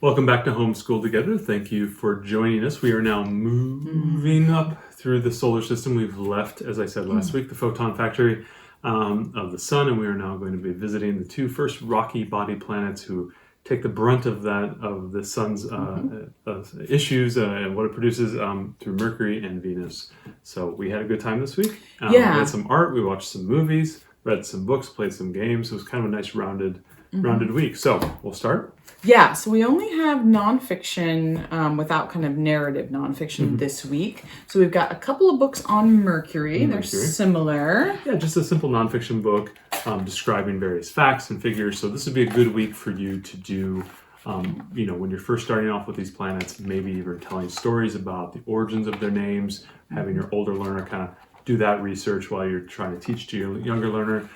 Welcome back to Homeschool Together. Thank you for joining us. We are now moving up through the solar system. We've left, as I said last week, the photon factory of the sun, and we are now going to be visiting the two first rocky body planets who take the brunt of the sun's issues and what it produces through Mercury and Venus. So we had a good time this week. We had some art, we watched some movies, read some books, played some games. It was kind of a nice rounded week. So we'll start. Yeah, so we only have nonfiction without kind of narrative nonfiction this week. So we've got a couple of books on Mercury. They're similar. Yeah, just a simple nonfiction book describing various facts and figures. So this would be a good week for you to do, when you're first starting off with these planets, maybe even telling stories about the origins of their names, having your older learner kind of do that research while you're trying to teach to your younger learner.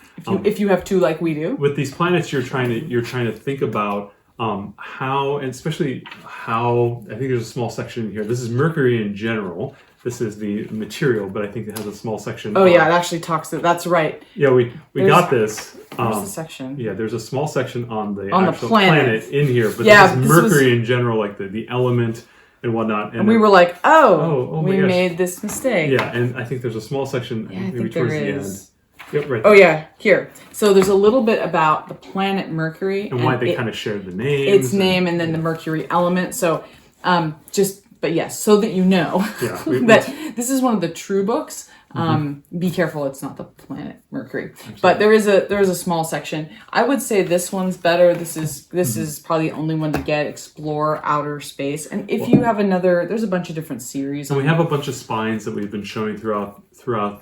If you have two like we do. With these planets, you're trying to think about how, and especially how, I think there's a small section here. This is Mercury in general. This is the material, but I think it has a small section. Oh, yeah, it actually talks to, that's right. Yeah, we got this. There's the section. Yeah, there's a small section on the actual planet in here, but this is Mercury in general, like the element and whatnot. And we were like, we made this mistake. Yeah, and I think there's a small section maybe towards the end. Yep, right. Oh yeah, here. So there's a little bit about the planet Mercury and why they kind of shared the name. Its name and then the Mercury element. So but yes, so that you know that this is one of the true books. Be careful, it's not the planet Mercury. Absolutely. But there is a small section. I would say this one's better. This is probably the only one to get. Explore outer space. And if you have there's a bunch of different series. So we have a bunch of spines that we've been showing throughout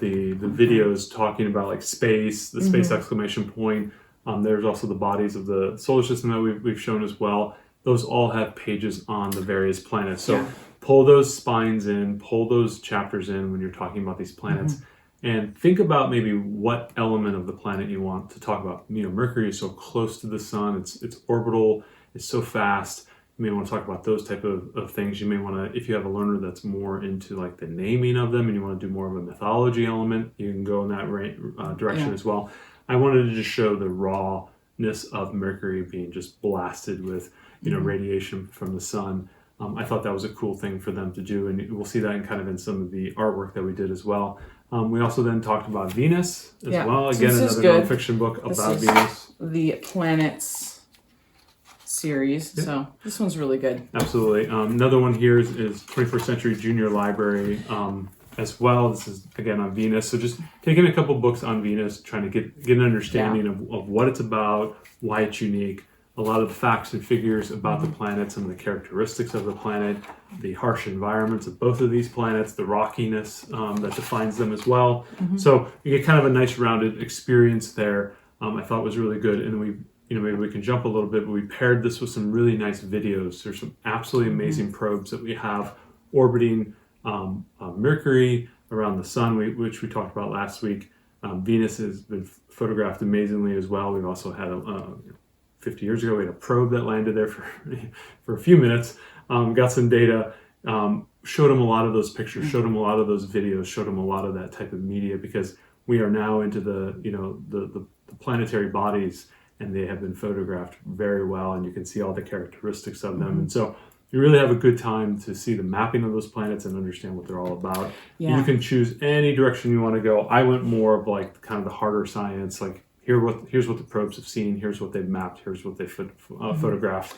the videos, talking about like space, the space exclamation point. There's also the bodies of the solar system that we've shown as well. Those all have pages on the various planets. So pull those spines in, pull those chapters in when you're talking about these planets, and think about maybe what element of the planet you want to talk about. Mercury is so close to the sun, it's orbital, it's so fast. You may want to talk about those type of things. You may want to, if you have a learner that's more into like the naming of them and you want to do more of a mythology element, you can go in that direction as well. I wanted to just show the rawness of Mercury being just blasted with radiation from the sun. I thought that was a cool thing for them to do, and we'll see that in some of the artwork that we did as well. We also then talked about Venus as well. Again, another nonfiction book about Venus. The planets series. Yeah. So this one's really good. Absolutely. Another one here is 21st Century Junior Library as well. This is again on Venus. So just taking a couple books on Venus, trying to get an understanding of what it's about, why it's unique. A lot of the facts and figures about the planet, some of the characteristics of the planet, the harsh environments of both of these planets, the rockiness that defines them as well. So you get kind of a nice rounded experience there. I thought was really good. And maybe we can jump a little bit, but we paired this with some really nice videos. There's some absolutely amazing probes that we have orbiting Mercury around the sun, which we talked about last week. Venus has been photographed amazingly as well. We've also had 50 years ago, we had a probe that landed there for a few minutes, got some data, showed them a lot of those pictures, showed them a lot of those videos, showed them a lot of that type of media, because we are now into the planetary bodies, and they have been photographed very well, and you can see all the characteristics of them. And so you really have a good time to see the mapping of those planets and understand what they're all about. Yeah. You can choose any direction you want to go. I went more of like kind of the harder science, like here's what the probes have seen, here's what they've mapped, here's what they photographed.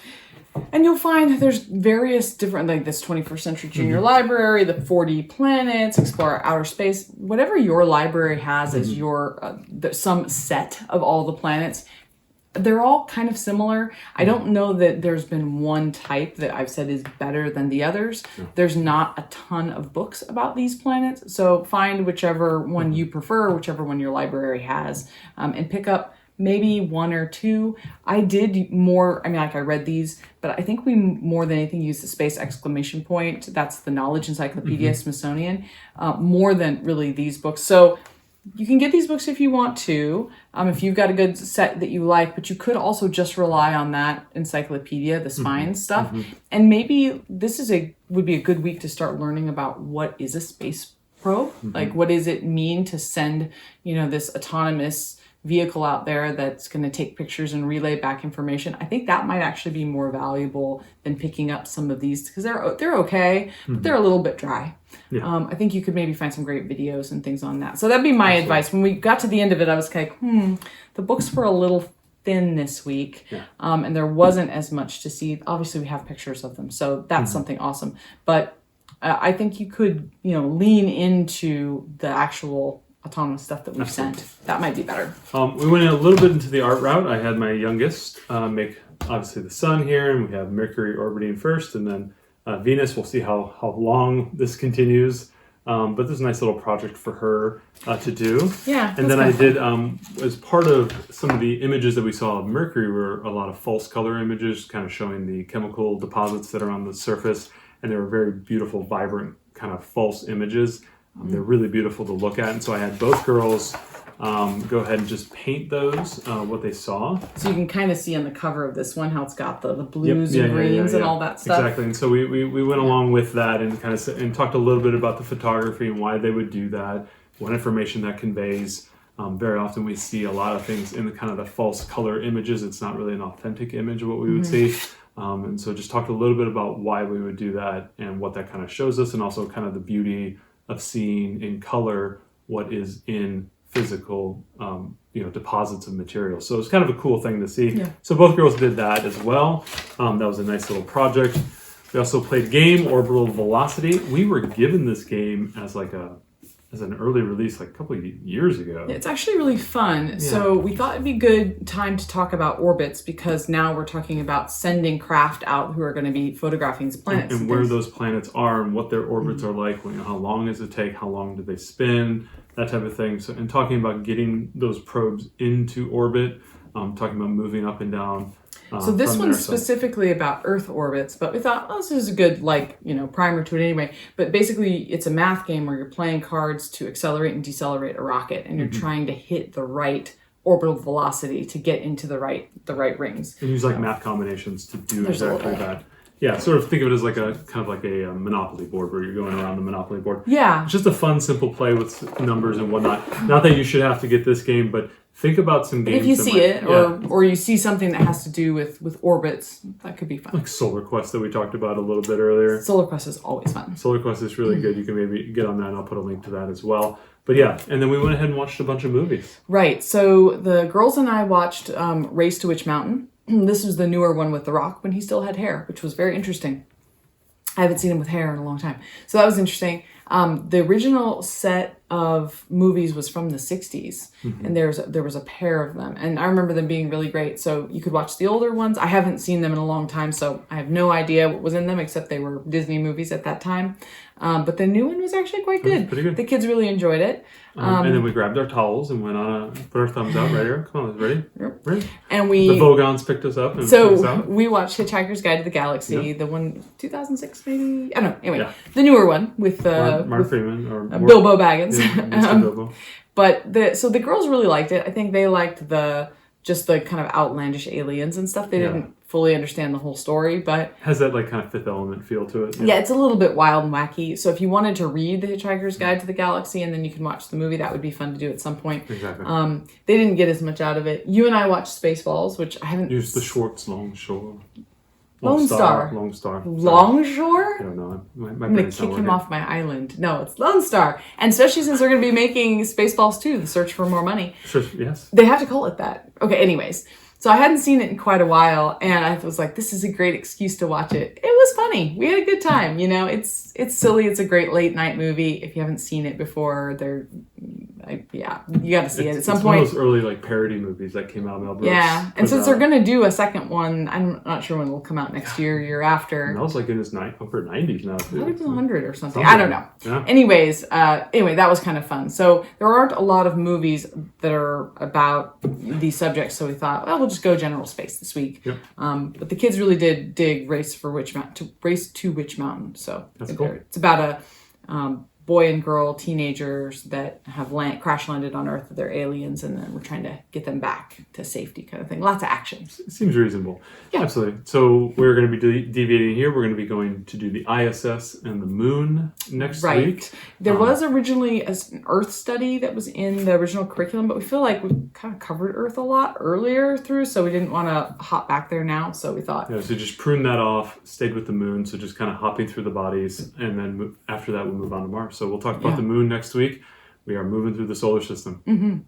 And you'll find there's various different, like this 21st Century Junior Library, the 4D planets, explore outer space, whatever your library has as your some set of all the planets. They're all kind of similar. I don't know that there's been one type that I've said is better than the others. There's not a ton of books about these planets. So find whichever one you prefer, whichever one your library has, and pick up maybe one or two. I did more, I read these, but I think we more than anything use the space exclamation point. That's the Knowledge Encyclopedia Smithsonian, more than really these books. So you can get these books if you want to, if you've got a good set that you like, but you could also just rely on that encyclopedia, the spine stuff. And maybe this would be a good week to start learning about what is a space probe. Like, what does it mean to send, this autonomous vehicle out there that's going to take pictures and relay back information, I think that might actually be more valuable than picking up some of these, because they're okay, but they're a little bit dry. Yeah. I think you could maybe find some great videos and things on that. So that'd be my advice. When we got to the end of it, I was like, the books were a little thin this week, and there wasn't as much to see. Obviously, we have pictures of them, so that's something awesome. But I think you could, lean into the actual autonomous stuff that we've sent. That might be better. We went a little bit into the art route. I had my youngest make, obviously, the sun here, and we have Mercury orbiting first, and then Venus. We'll see how long this continues. But this is a nice little project for her to do. Yeah. And then I did, as part of some of the images that we saw of Mercury, were a lot of false color images, kind of showing the chemical deposits that are on the surface. And they were very beautiful, vibrant, kind of false images. They're really beautiful to look at. And so I had both girls go ahead and just paint those, what they saw. So you can kind of see on the cover of this one how it's got the blues and greens and all that stuff. Exactly. And so we went along with that and kind of and talked a little bit about the photography and why they would do that, what information that conveys. Very often we see a lot of things in the kind of the false color images. It's not really an authentic image of what we would see. And so just talked a little bit about why we would do that and what that kind of shows us, and also kind of the beauty of seeing in color what is in physical, deposits of material. So it's kind of a cool thing to see. Yeah. So both girls did that as well. That was a nice little project. We also played game Orbital Velocity. We were given this game as an early release like a couple of years ago. It's actually really fun. Yeah. So we thought it'd be good time to talk about orbits, because now we're talking about sending craft out who are going to be photographing these planets. And where those planets are and what their orbits are like. How long does it take? How long do they spin? That type of thing. So, and talking about getting those probes into orbit, talking about moving up and down. So this one's specifically about Earth orbits, but we thought, this is a good, primer to it anyway. But basically, it's a math game where you're playing cards to accelerate and decelerate a rocket, and you're trying to hit the right orbital velocity to get into the right rings. And use math combinations to do exactly that. Yeah, sort of think of it as kind of like a Monopoly board where you're going around the Monopoly board. Yeah. It's just a fun, simple play with numbers and whatnot. Not that you should have to get this game, but think about some games. If you see it, or you see something that has to do with orbits, that could be fun. Like Solar Quest that we talked about a little bit earlier. Solar Quest is always fun. Solar Quest is really good. You can maybe get on that, and I'll put a link to that as well. But yeah, and then we went ahead and watched a bunch of movies. Right. So the girls and I watched Race to Witch Mountain. This was the newer one with The Rock when he still had hair, which was very interesting. I haven't seen him with hair in a long time. So that was interesting. The original set of movies was from the 60s, and there was a pair of them. And I remember them being really great. So you could watch the older ones. I haven't seen them in a long time, so I have no idea what was in them, except they were Disney movies at that time. But the new one was actually quite good. Pretty good. The kids really enjoyed it. And then we grabbed our towels and went on put our thumbs out right here. Come on, ready? Yep. Ready? And the Vogons picked us up. And so us out. We watched Hitchhiker's Guide to the Galaxy, the one 2006 maybe. I don't know. Anyway, the newer one with Mark Freeman or Bilbo Baggins. Yeah, Mr. Bilbo. But the girls really liked it. I think they liked the kind of outlandish aliens and stuff. They didn't fully understand the whole story, but has that kind of Fifth Element feel to it. Yeah, it's a little bit wild and wacky. So if you wanted to read The Hitchhiker's Guide to the Galaxy and then you can watch the movie, that would be fun to do at some point. Exactly. They didn't get as much out of it. You and I watched Spaceballs, which I haven't. Use the Schwartz Longshore. Lone Star. Longshore? I don't know. I'm going to kick him off my island. No, it's Lone Star. And especially since they're going to be making Spaceballs 2, The Search for More Money. Sure, yes. They have to call it that. Okay, anyways. So I hadn't seen it in quite a while, and I was like, this is a great excuse to watch it. It was funny. We had a good time, It's silly. It's a great late night movie. If you haven't seen it before, you got to see it at some point. It's one of those early parody movies that came out. Mel Brooks. Yeah, and since they're going to do a second one, I'm not sure when it'll come out next year after. Mel's in his upper 90s now. I thought it was 100 or something. I don't know. Yeah. Anyways, that was kind of fun. So there aren't a lot of movies that are about these subjects, so we thought, we'll just go general space this week. Yep. But the kids really did dig Race to Witch Mountain. So that's cool. It's about a boy and girl teenagers that have crash landed on Earth. They're aliens, and then we're trying to get them back to safety, kind of thing. Lots of action. It seems reasonable. Yeah. Absolutely. So we're going to be deviating here. We're going to be going to do the ISS and the moon next week. There was originally an Earth study that was in the original curriculum, but we feel like we kind of covered Earth a lot earlier through, so we didn't want to hop back there now. So we thought, so just prune that off. Stayed with the moon. So just kind of hopping through the bodies, and then after that we'll move on to Mars. So we'll talk about the moon next week. We are moving through the solar system. Mm-hmm.